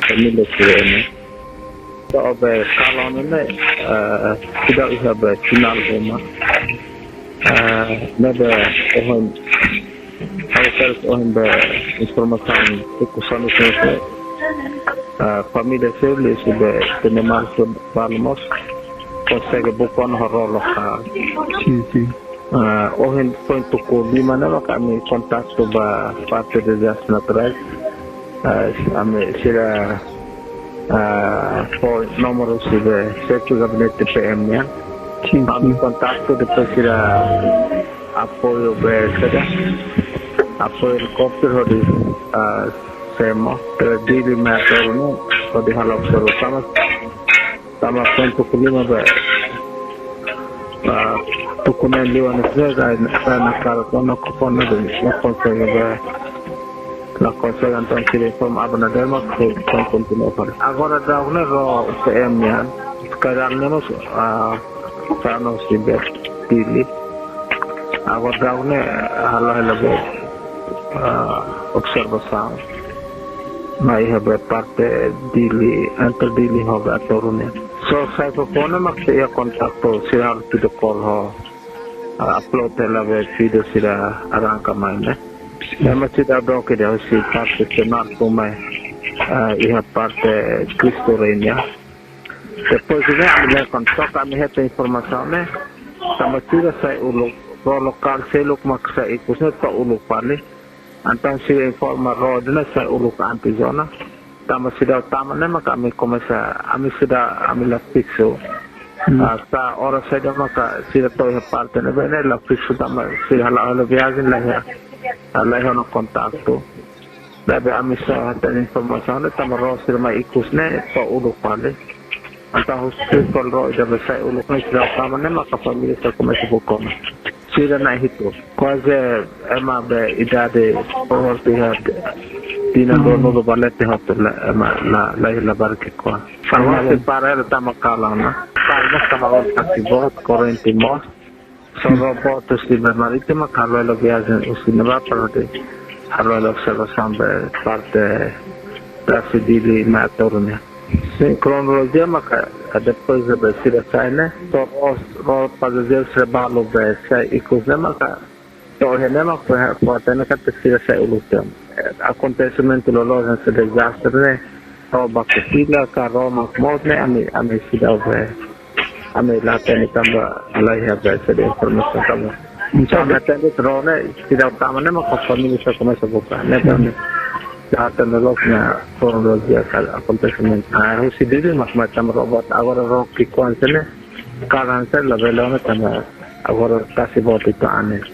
família chilena. Então, kalau ini tidak usah bersinar rumah. Nada orang harus orang berinformasi kekuasaan itu. Família chilena sudah tenemar balmos, consegue bukan horor lokal. Sim. Orang point tuku di mana kami kontak coba partai desastres naturais. Kami sudah por nomor sudah satu gabinete PM-nya. Kami kontak depois sudah apoio bersama apoio helikopter hari sema terdiri meter ini hari halap seru sama untuk lima tukunan liwan itu karena kalau kono dan la consegue então se reforma a Banaderma com continuar para agora dá um erro PM ya sekarang nemos para nós tiver pilih agora dá um hal observação mas é parte dili entre dili hoga turunnya so saya propone maksudnya kontakto sila to call upload la video sila arranca mainnya. Masih ada que dia se parte senar como ia parte Cristo reina. Depois de ambil kontak kami heta informasi ne sama tidak saya uluk lokal seluk maksa ikusnya tak uluk pale. Antang si informa rodna saya uluk anti zona. Tama sudah utama ne maka kami komisa kami sudah ambil fixo. Sa orang saya maka sudah tahu parte ne benar la fixo tama sudah halal biazin lah ya. Allah yang kontakto. Dapat amisa dan informasi itu tamaro sirma ikusne to uluk pale. Antah hospital ro dapat saya uluknya sudah utama ne maka família saya komisa bukom. Sudah naik itu. Quase ema be idade por pihak Tina dono do balete hotel la barque qua. Farmasi para tama kalana. Farmasi tama aktivo corrente mo. Sono portos di maritima kalau lo viajan usinava parte kalau lo observação parte da cedili maturnya. Cronologia maka depois da besira saine to ro fazer trabalho dessa e coisa maka to henema pode na categoria sai ulutam. Acontecimento lo loja se desastre ne to bakutila ka Roma modne ami sidave Kami latih tambah alaiha bahasa informasi kamu. Misalnya tadi terone tidak utama nama kami bisa komisa buka. Netanya data noloknya kronologi akal acontecimento. Harus sendiri macam robot. Agora roki kuansene karan saya lebih lama tambah agora kasih buat itu aneh.